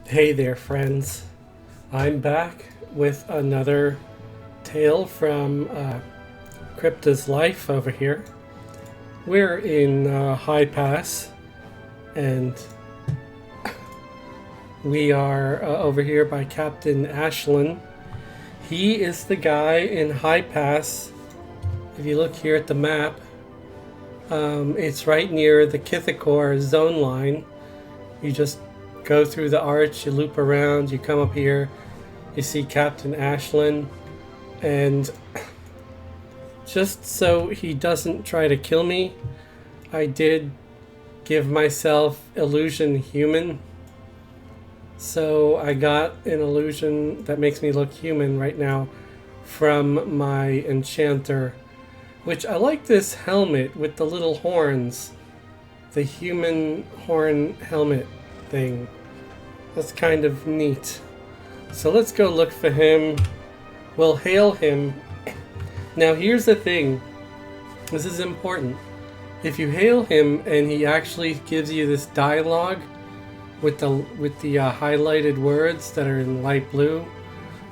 Hey there, friends. I'm back with another tale from Cryptah's life over here. We're in High Pass, and we are over here by Captain Ashland. He is the guy in High Pass. If you look here at the map, it's right near the Kithakor zone line. You just go through the arch, you loop around, you come up here, you see Captain Ashland, and just so he doesn't try to kill me, I did give myself illusion human. So I got an illusion that makes me look human right now from my enchanter, which I like this helmet with the little horns, the human horn helmet thing. That's kind of neat. So let's go look for him. We'll hail him. Now here's the thing. This is important. If you hail him and he actually gives you this dialogue with the highlighted words that are in light blue,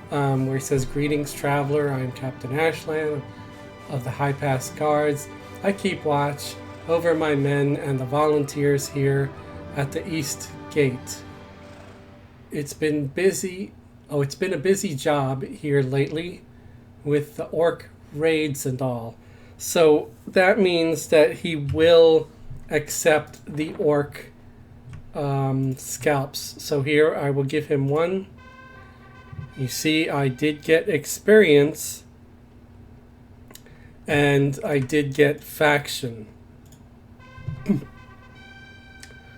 where he says, "Greetings, traveler. I'm Captain Ashland of the High Pass Guards. I keep watch over my men and the volunteers here at the East Gate. It's been busy. Oh, it's been a busy job here lately with the orc raids and all." So that means that he will accept the orc scalps. So here I will give him one. You see, I did get experience, and I did get faction.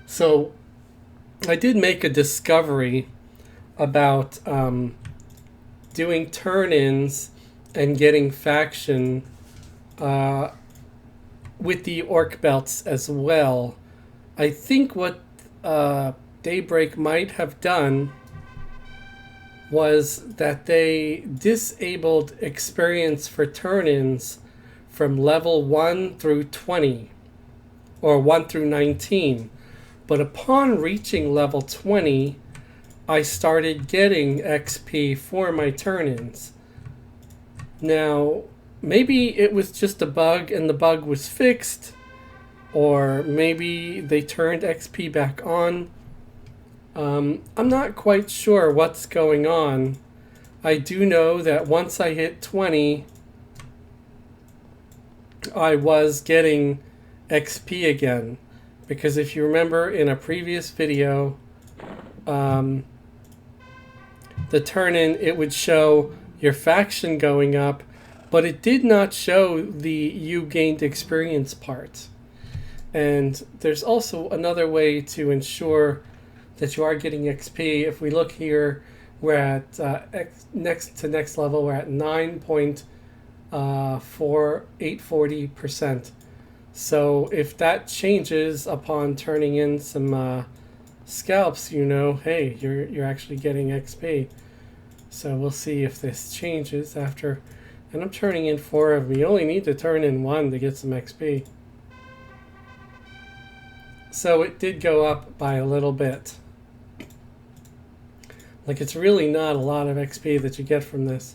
So I did make a discovery about doing turn-ins and getting faction with the orc belts as well. I think what Daybreak might have done was that they disabled experience for turn-ins from level 1 through 20, or 1 through 19. But upon reaching level 20, I started getting XP for my turn-ins. Now, maybe it was just a bug and the bug was fixed, or maybe they turned XP back on. I'm not quite sure what's going on. I do know that once I hit 20, I was getting XP again. Because if you remember in a previous video, the turn-in, it would show your faction going up, but it did not show the you gained experience part. And there's also another way to ensure that you are getting XP. If we look here, we're at next level, we're at 9.840%. So if that changes upon turning in some scalps, you know, hey, you're actually getting XP. So we'll see if this changes after. And I'm turning in 4 of them. You only need to turn in 1 to get some XP. So it did go up by a little bit. Like, it's really not a lot of XP that you get from this.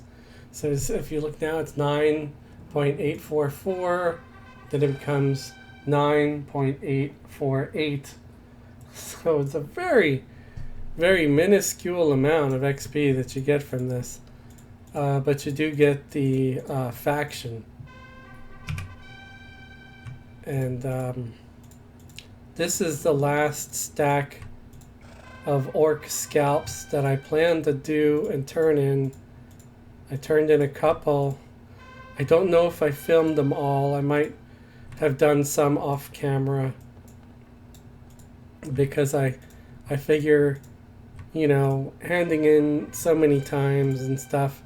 So if you look now, it's 9.844. Then it becomes 9.848. So it's a very, very minuscule amount of XP that you get from this. But you do get the faction. And this is the last stack of orc scalps that I plan to do and turn in. I turned in a couple. I don't know if I filmed them all. I might have done some off camera, because I figure, you know, handing in so many times and stuff,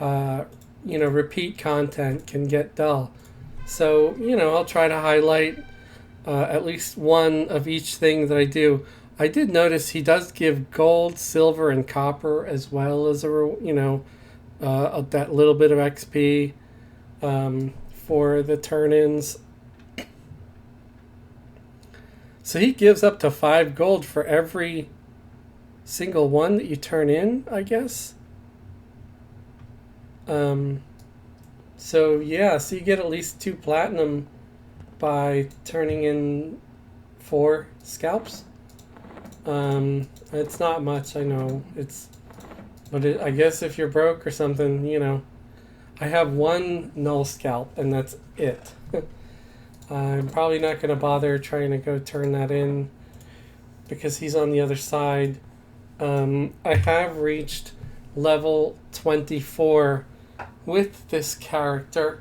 you know, repeat content can get dull. So, you know, I'll try to highlight at least one of each thing that I do. I did notice he does give gold, silver, and copper as well as that little bit of XP for the turn-ins. So he gives up to 5 gold for every single one that you turn in, I guess. So yeah, so you get at least 2 platinum by turning in 4 scalps. It's not much, I know. I guess if you're broke or something, you know. I have 1 null scalp, and that's it. I'm probably not going to bother trying to go turn that in because he's on the other side. I have reached level 24 with this character,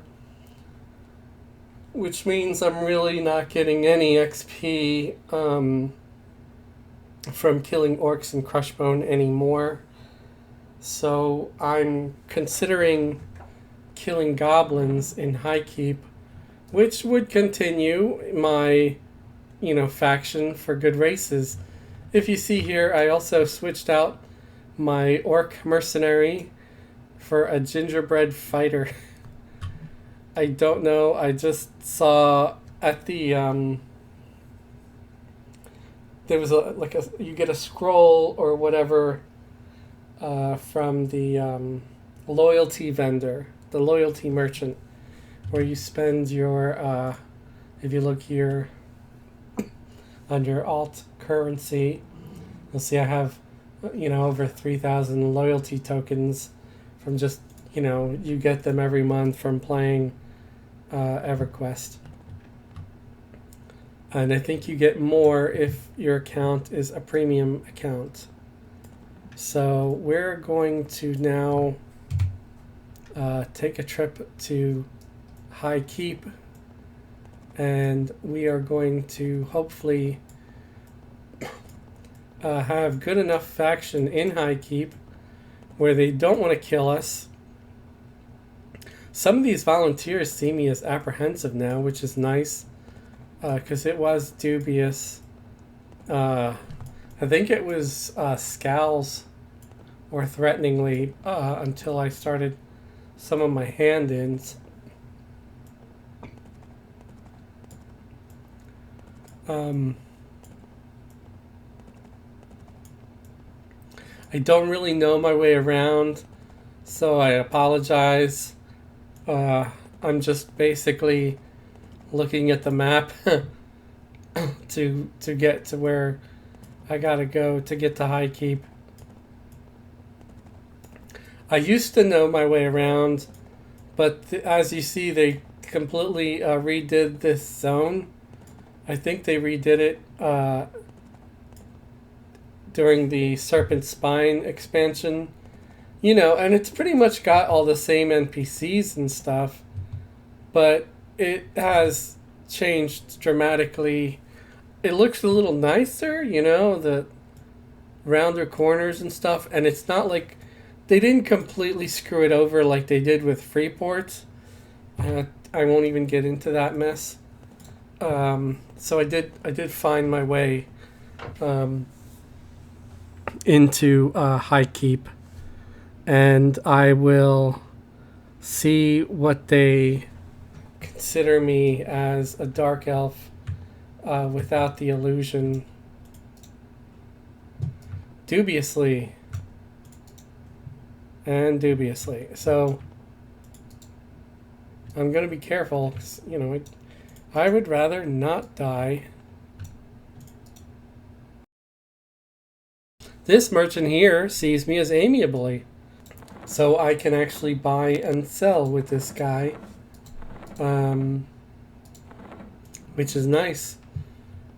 which means I'm really not getting any XP from killing orcs and Crushbone anymore. So I'm considering killing goblins in High Keep, which would continue my, faction for good races. If you see here, I also switched out my orc mercenary for a gingerbread fighter. I don't know, I just saw at the there was you get a scroll or whatever from the loyalty vendor, the loyalty merchant, where you spend your if you look here under alt currency, you'll see I have over 3,000 loyalty tokens from just you get them every month from playing Everquest. And I think you get more if your account is a premium account. So we're going to now take a trip to High Keep, and we are going to hopefully have good enough faction in High Keep where they don't want to kill us. Some of these volunteers see me as apprehensive now, which is nice, because it was dubious. I think it was scowls or threateningly until I started some of my hand-ins. I don't really know my way around, so I apologize. I'm just basically looking at the map to get to where I gotta go to get to High Keep. I used to know my way around, but as you see, they completely redid this zone. I think they redid it during the Serpent Spine expansion. And it's pretty much got all the same NPCs and stuff, but it has changed dramatically. It looks a little nicer, the rounder corners and stuff, and it's not like they didn't completely screw it over like they did with Freeport. I won't even get into that mess. So I did find my way into High Keep, and I will see what they consider me as a dark elf without the illusion. Dubiously. So I'm going to be careful, 'cause, I would rather not die. This merchant here sees me as amiably, so I can actually buy and sell with this guy, which is nice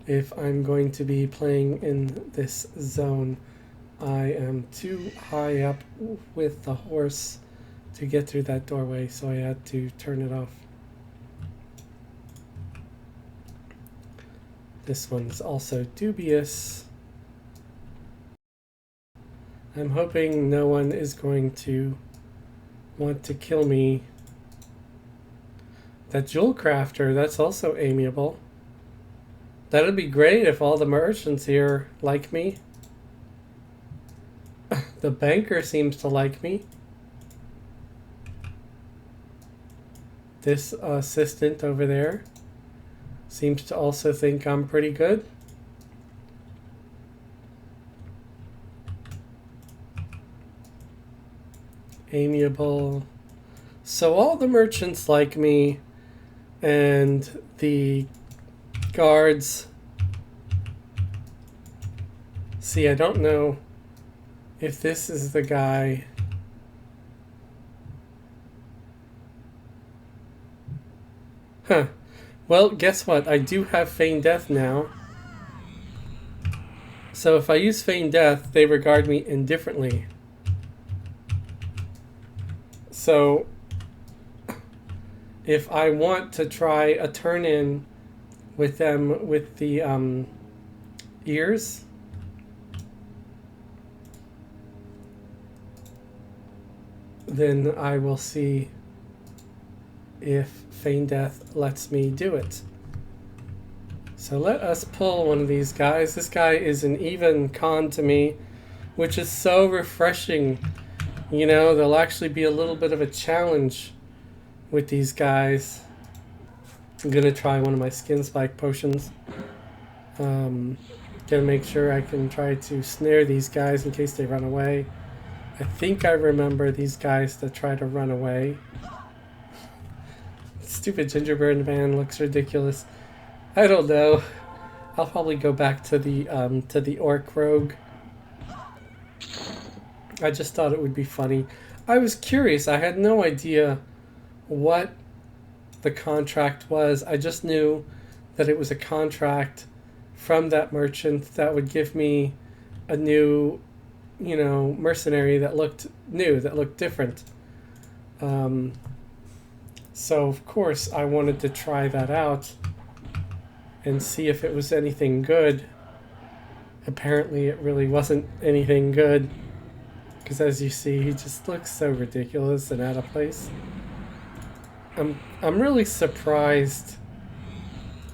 if I'm going to be playing in this zone. I am too high up with the horse to get through that doorway, so I had to turn it off. This one's also dubious. I'm hoping no one is going to want to kill me. That jewel crafter, that's also amiable. That'd be great if all the merchants here like me. The banker seems to like me. This assistant over there seems to also think I'm pretty good. amiable. So all the merchants like me, and the guards. See, I don't know if this is the guy. Huh. Well, guess what? I do have Feign Death now. So if I use Feign Death, they regard me indifferently. So if I want to try a turn-in with them with the ears, then I will see if Feign Death lets me do it. So let us pull one of these guys. This guy is an even con to me, which is so refreshing. You know, there'll actually be a little bit of a challenge with these guys. I'm gonna try one of my skin spike potions. Gonna make sure I can try to snare these guys in case they run away. I think I remember these guys that try to run away. Stupid gingerbread man looks ridiculous. I don't know. I'll probably go back to the orc rogue. I just thought it would be funny. I was curious. I had no idea what the contract was. I just knew that it was a contract from that merchant that would give me a new, you know, mercenary that looked new, that looked different. So of course I wanted to try that out and see if it was anything good. Apparently it really wasn't anything good, because as you see, he just looks so ridiculous and out of place. I'm really surprised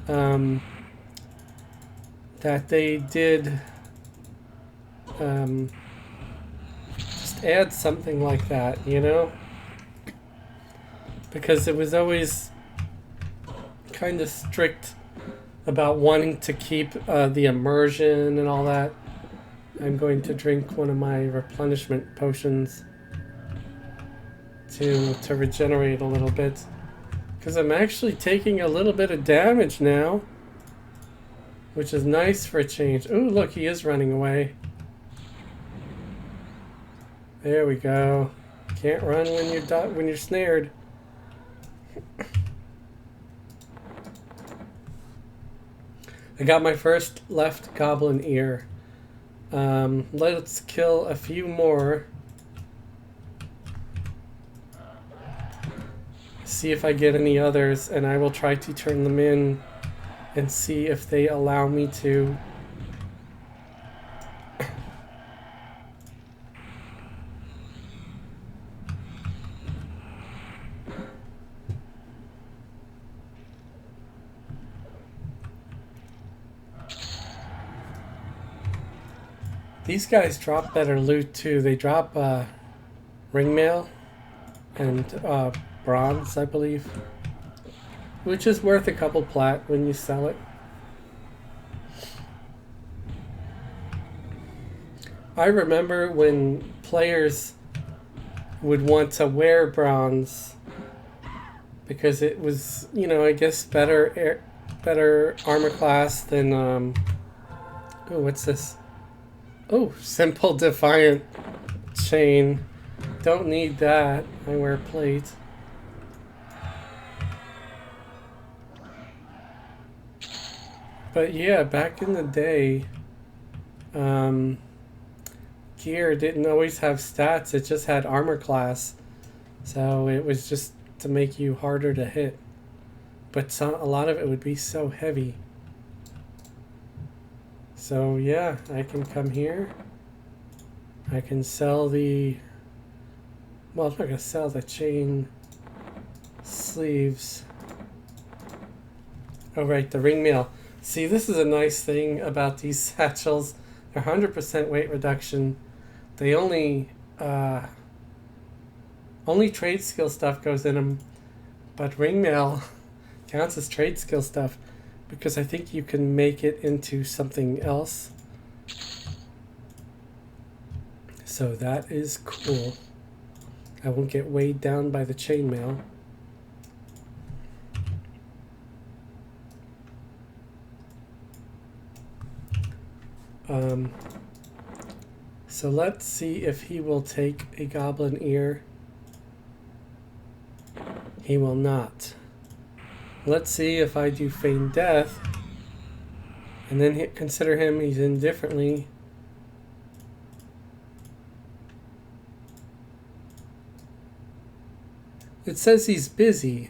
that they did just add something like that, you know? Because it was always kind of strict about wanting to keep the immersion and all that. I'm going to drink one of my replenishment potions to regenerate a little bit, because I'm actually taking a little bit of damage now, which is nice for a change. Ooh, look, he is running away. There we go. Can't run when you're snared. I got my first left goblin ear. Let's kill a few more. See if I get any others, and I will try to turn them in and see if they allow me to. These guys drop better loot too. They drop ringmail and bronze, I believe, which is worth a couple plat when you sell it. I remember when players would want to wear bronze because it was, you know, I guess better armor class than oh, what's this? Oh, simple defiant chain. Don't need that. I wear plate. But yeah, back in the day, gear didn't always have stats. It just had armor class. So it was just to make you harder to hit. But a lot of it would be so heavy. So yeah, I can come here. I can sell the... Well, I'm not going to sell the chain sleeves. Oh right, the ringmail. See, this is a nice thing about these satchels. They're 100% weight reduction. They only trade skill stuff goes in them, but ringmail counts as trade skill stuff because I think you can make it into something else. So that is cool. I won't get weighed down by the chainmail. So let's see if he will take a goblin ear. He will not. Let's see if I do feign death and then consider him he's indifferently. It says he's busy.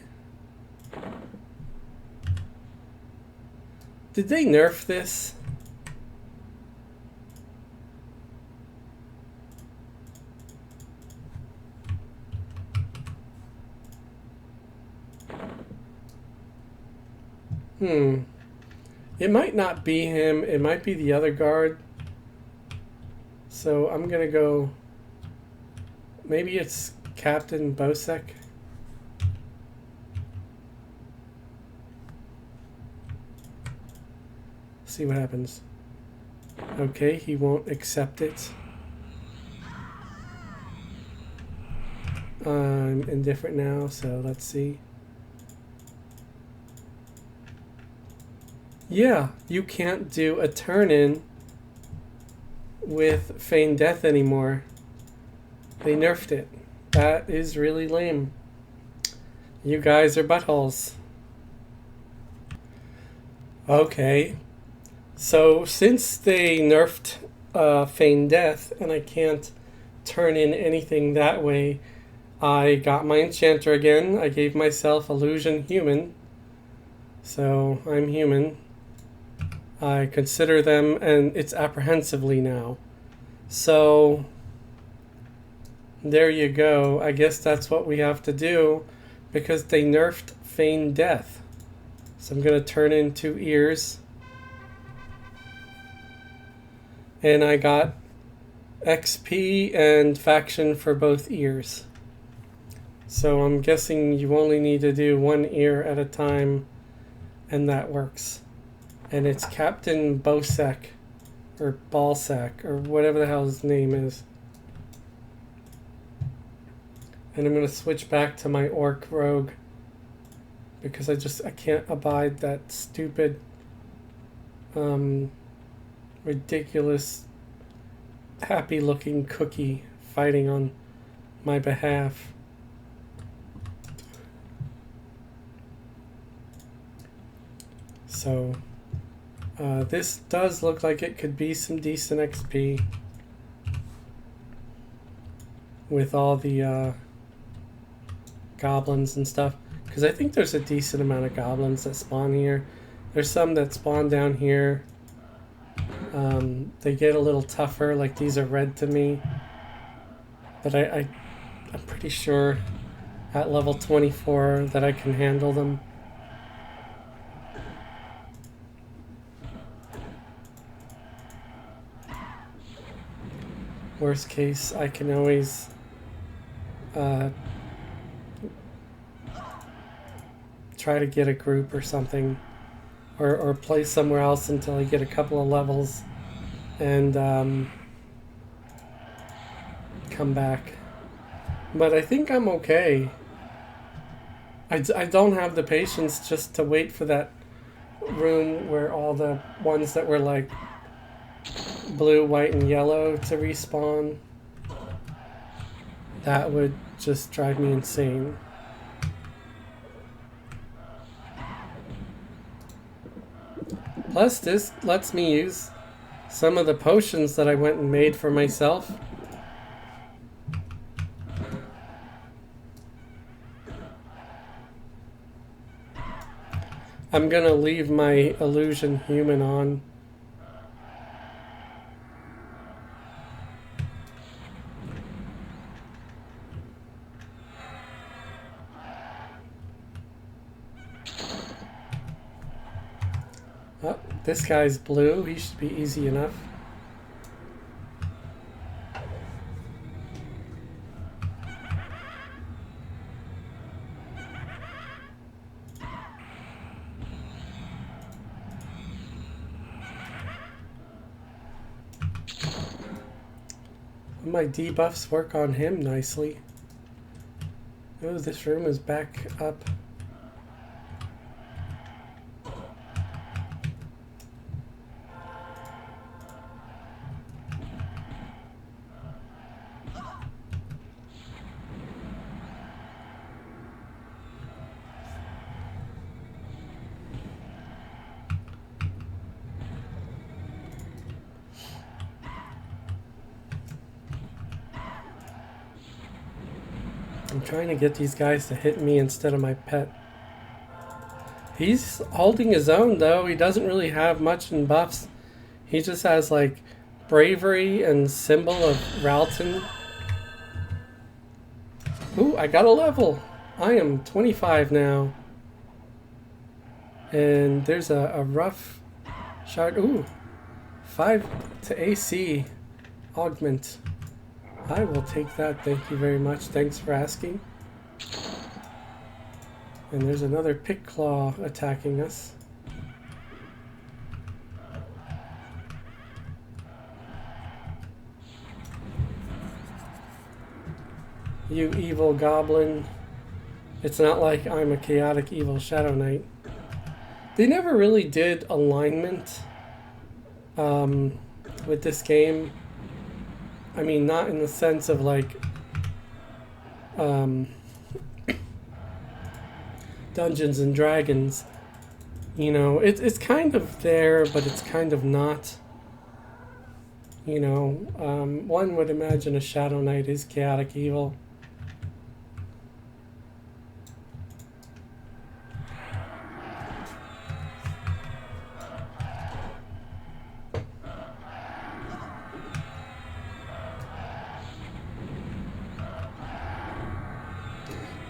Did they nerf this? It might not be him. It might be the other guard. So I'm gonna go. Maybe it's Captain Bosek. See what happens. Okay, he won't accept it. I'm indifferent now, so let's see. Yeah, you can't do a turn-in with feign death anymore. They nerfed it. That is really lame. You guys are buttholes. Okay. So since they nerfed feign death and I can't turn in anything that way, I got my enchanter again. I gave myself illusion human. So I'm human. I consider them, and it's apprehensively now. So there you go. I guess that's what we have to do because they nerfed feign death. So I'm going to turn in 2 ears. And I got XP and faction for both ears. So I'm guessing you only need to do 1 ear at a time, and that works. And it's Captain Bosek, or Balsack, or whatever the hell his name is. And I'm going to switch back to my Orc Rogue, because I can't abide that stupid, ridiculous, happy-looking cookie fighting on my behalf. So this does look like it could be some decent XP with all the goblins and stuff, because I think there's a decent amount of goblins that spawn here. There's some that spawn down here. They get a little tougher, like these are red to me, but I'm pretty sure at level 24 that I can handle them. Worst case, I can always try to get a group or something, or play somewhere else until I get a couple of levels and come back. But I think I'm okay. I don't have the patience just to wait for that room where all the ones that were like blue, white, and yellow to respawn. That would just drive me insane. Plus, this lets me use some of the potions that I went and made for myself. I'm gonna leave my illusion human on. Oh, this guy's blue. He should be easy enough. My debuffs work on him nicely. Oh, this room is back up. I'm trying to get these guys to hit me instead of my pet. He's holding his own though. He doesn't really have much in buffs. He just has like bravery and symbol of Ralton. Ooh, I got a level. I am 25 now. And there's a rough shard. Ooh, 5 to AC augment. I will take that. Thank you very much. Thanks for asking. And there's another pick claw attacking us. You evil goblin. It's not like I'm a chaotic evil Shadow Knight. They never really did alignment with this game. I mean, not in the sense of like Dungeons and Dragons. You know, it's kind of there, but it's kind of not. You know, one would imagine a Shadow Knight is chaotic evil.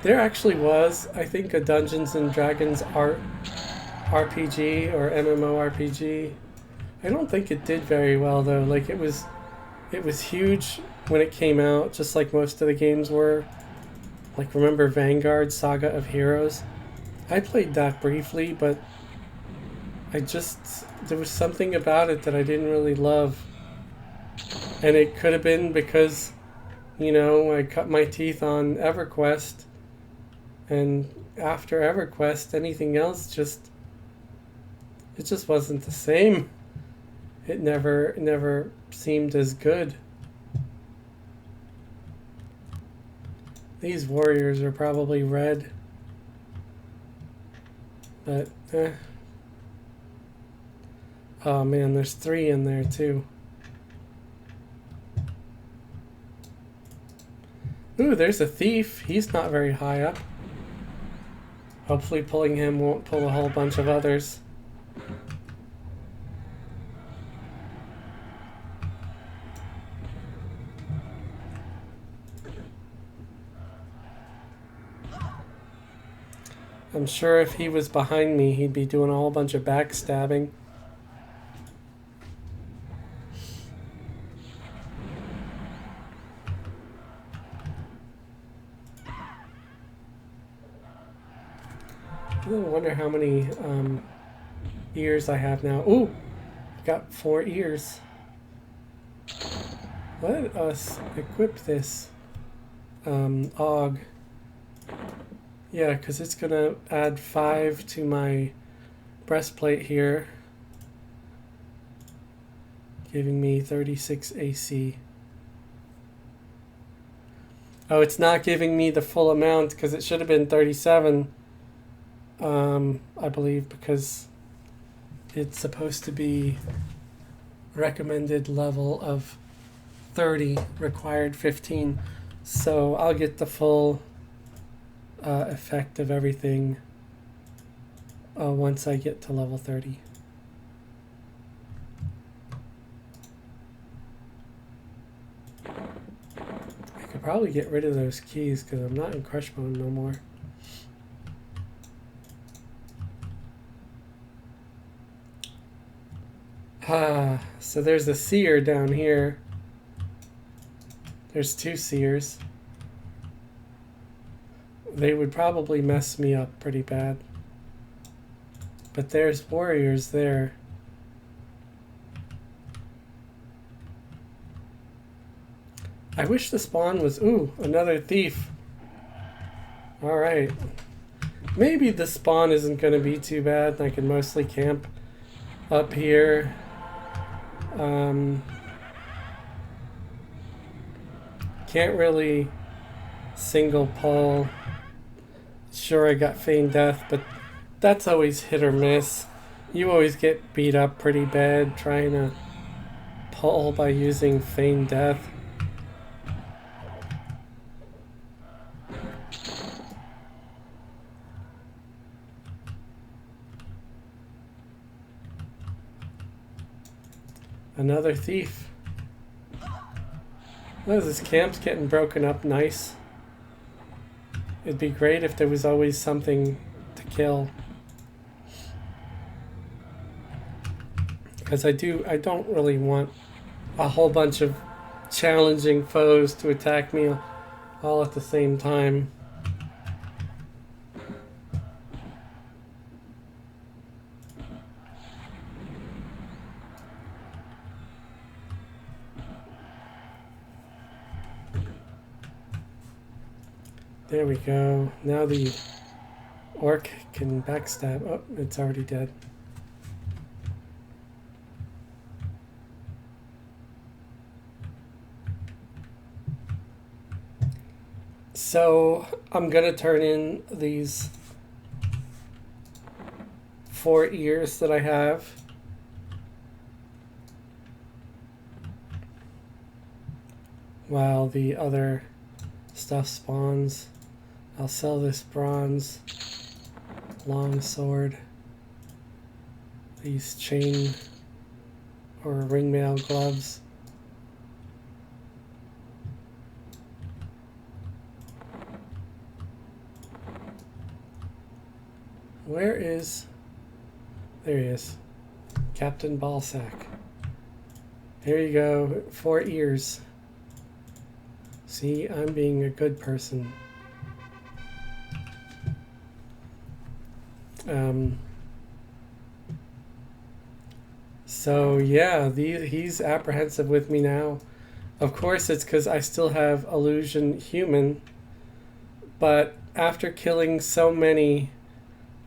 There actually was, I think, a Dungeons and Dragons RPG or MMORPG. I don't think it did very well though. Like it was huge when it came out, just like most of the games were. Like remember Vanguard Saga of Heroes? I played that briefly, but there was something about it that I didn't really love. And it could have been because, you know, I cut my teeth on Everquest. And after Everquest, anything else it just wasn't the same. It never seemed as good. These warriors are probably red. But, oh man, there's 3 in there too. Ooh, there's a thief. He's not very high up. Hopefully pulling him won't pull a whole bunch of others. I'm sure if he was behind me, he'd be doing a whole bunch of backstabbing. I wonder how many ears I have now. Ooh, I've got 4 ears. Let us equip this AUG. Yeah, because it's going to add 5 to my breastplate here, giving me 36 AC. Oh, it's not giving me the full amount because it should have been 37. I believe because it's supposed to be recommended level of 30, required 15. So I'll get the full effect of everything once I get to level 30. I could probably get rid of those keys because I'm not in crush mode no more. So there's a seer down here. There's 2 seers. They would probably mess me up pretty bad. But there's warriors there. I wish the spawn was... Ooh, another thief. Alright. Maybe the spawn isn't going to be too bad. I can mostly camp up here. Can't really single pull. Sure, I got feigned death, but that's always hit or miss. You always get beat up pretty bad trying to pull by using feigned death. Another thief. Oh, this camp's getting broken up nice. It'd be great if there was always something to kill. Because I don't really want a whole bunch of challenging foes to attack me all at the same time. There we go. Now the orc can backstab. Oh, it's already dead. So I'm gonna turn in these 4 ears that I have. While the other stuff spawns. I'll sell this bronze long sword, these chain or ringmail gloves. Where is... There he is. Captain Ballsack. There you go. 4 ears. See, I'm being a good person. So yeah, he's apprehensive with me now. Of course it's because I still have illusion human, but after killing so many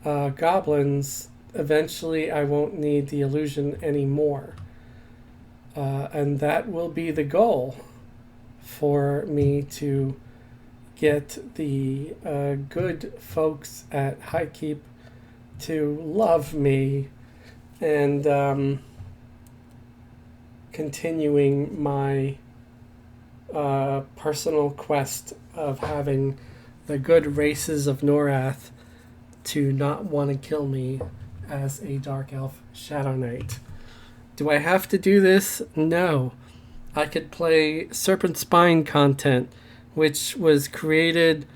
goblins, eventually I won't need the illusion anymore. And that will be the goal for me to get the good folks at Highkeep to love me and continuing my personal quest of having the good races of Norath to not want to kill me as a Dark Elf Shadow Knight. Do I have to do this? No. I could play Serpent Spine content, which was created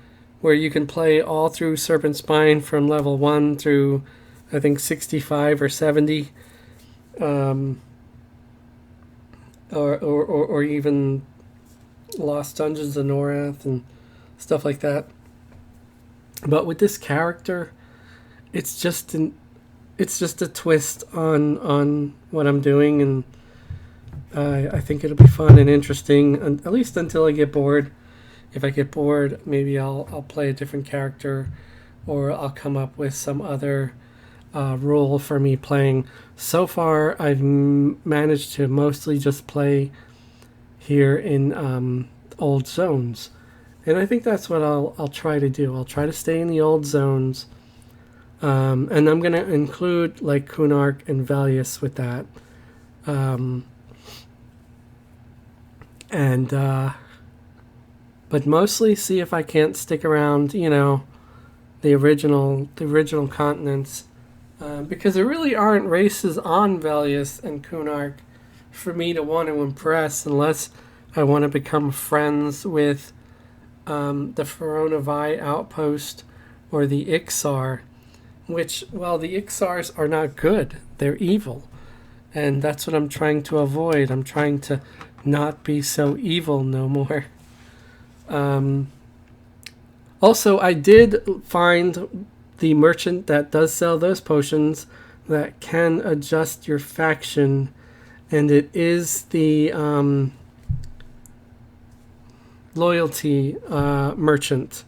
where you can play all through Serpent Spine from level 1 through, I think, 65 or 70. Or even Lost Dungeons of Norath and stuff like that. But with this character, it's just a twist on what I'm doing, and I think it'll be fun and interesting, at least until I get bored. If I get bored, maybe I'll play a different character, or I'll come up with some other rule for me playing. So far, I've managed to mostly just play here in old zones, and I think that's what I'll try to do. I'll try to stay in the old zones, and I'm going to include like Kunark and Valius with that. But mostly see if I can't stick around, the original continents, because there really aren't races on Valius and Kunark for me to want to impress, unless I want to become friends with the Feronavi outpost or the Ixar, which, well, the Ixars are not good. They're evil. And that's what I'm trying to avoid. I'm trying to not be so evil no more. Also, I did find the merchant that does sell those potions that can adjust your faction, and it is the loyalty merchant.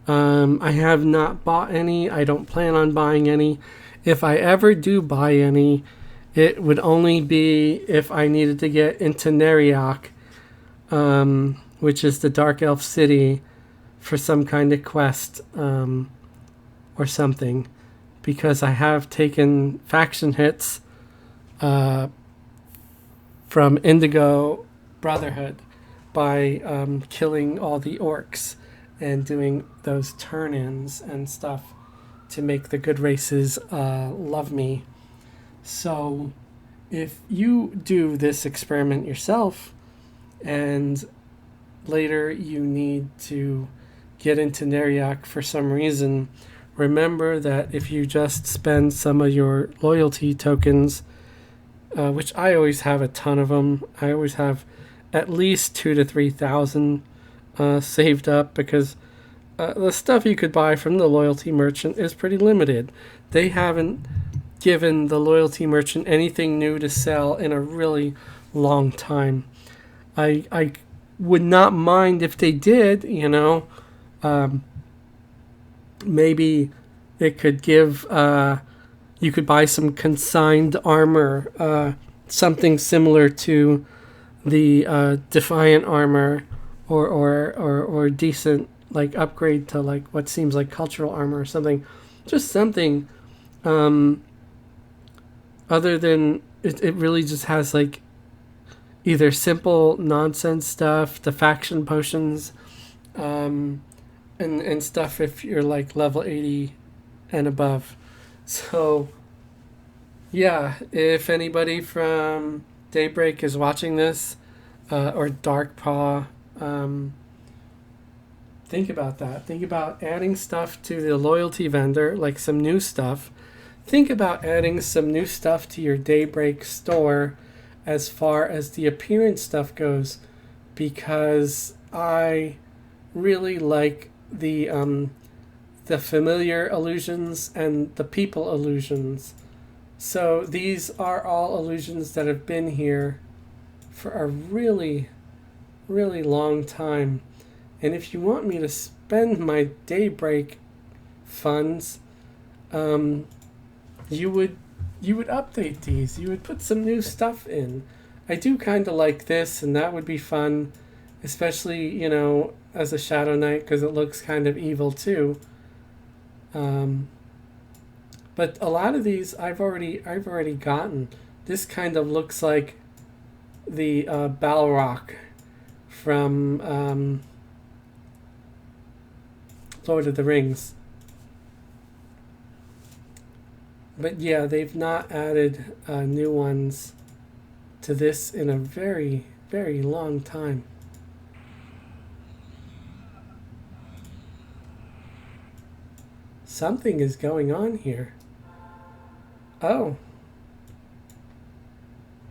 I have not bought any. I don't plan on buying any. If I ever do buy any, it would only be if I needed to get into Norath, which is the Dark Elf City, for some kind of quest or something. Because I have taken faction hits from Indigo Brotherhood by killing all the orcs and doing those turn-ins and stuff to make the good races love me. So if you do this experiment yourself and later you need to get into Norath for some reason, remember that if you just spend some of your loyalty tokens, which I always have a ton of them, I always have at least 2,000 to 3,000 saved up, because the stuff you could buy from the loyalty merchant is pretty limited. They haven't given the loyalty merchant anything new to sell in a really long time. I would not mind if they did, you know. Maybe it could give, you could buy some consigned armor, something similar to the Defiant armor, or decent like upgrade to like what seems like cultural armor or something. Just something other than it really just has like either simple nonsense stuff, the faction potions, and stuff if you're like level 80 and above. So yeah, if anybody from Daybreak is watching this, or Dark Paw, think about that. Think about adding stuff to the loyalty vendor, like some new stuff. Think about adding some new stuff to your Daybreak store as far as the appearance stuff goes, because I really like the familiar illusions and the people illusions. So these are all illusions that have been here for a really, really long time. And if you want me to spend my Daybreak funds, you would update these. You would put some new stuff in. I do kind of like this, and that would be fun, especially, you know, as a Shadow Knight, because it looks kind of evil too. But a lot of these I've already gotten. This kind of looks like the Balrog from Lord of the Rings. But yeah, they've not added new ones to this in a very, very long time. Something is going on here. Oh.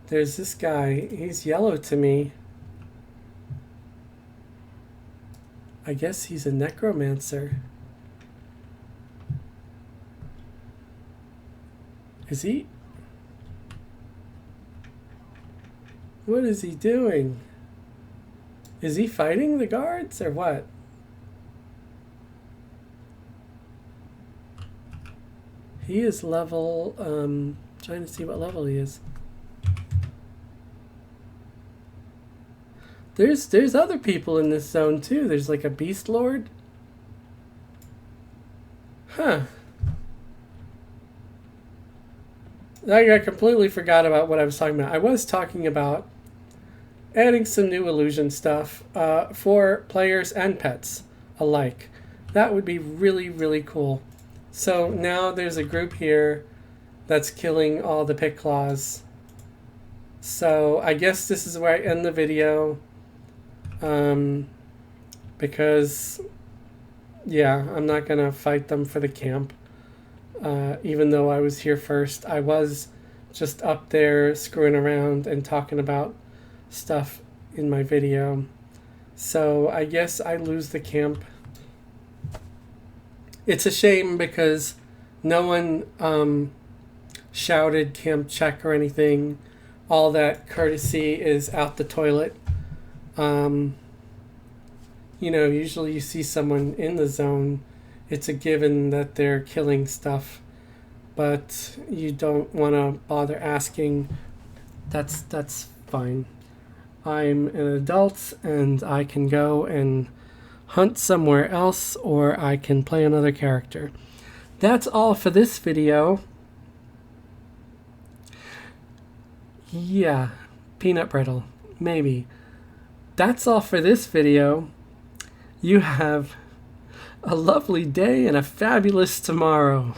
There's this guy. He's yellow to me. I guess he's a necromancer. Is he? What is he doing? Is he fighting the guards or what? He is level, trying to see what level he is. There's other people in this zone too. There's like a beast lord. Huh. I completely forgot about what I was talking about. I was talking about adding some new illusion stuff for players and pets alike. That would be really, really cool. So now there's a group here that's killing all the pit claws. So I guess this is where I end the video. Because, yeah, I'm not going to fight them for the camp. Even though I was here first, I was just up there screwing around and talking about stuff in my video. So I guess I lose the camp. It's a shame because no one shouted camp check or anything. All that courtesy is out the toilet. usually you see someone in the zone, it's a given that they're killing stuff, but you don't want to bother asking. That's fine. I'm an adult and I can go and hunt somewhere else, or I can play another character. That's all for this video. Yeah, peanut brittle, maybe. That's all for this video. You have a lovely day and a fabulous tomorrow.